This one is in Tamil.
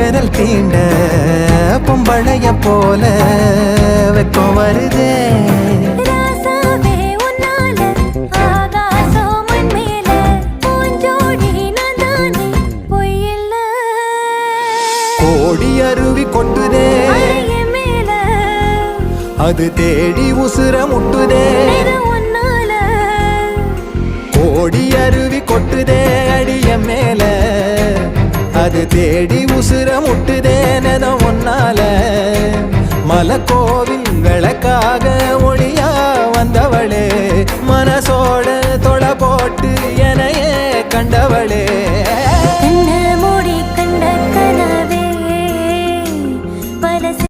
விரல் தீண்ட பொம்பளைய போல வெக்கம் வருதே. கோடி அருவி கொட்டுதே அது தேடி உசுர முட்டுதே. கோடி அருவி கொட்டுதே அடிய மேல அது தேடி உசுர முட்டுதே. நெத ஒன்னால மலை கோவில் விளக்காக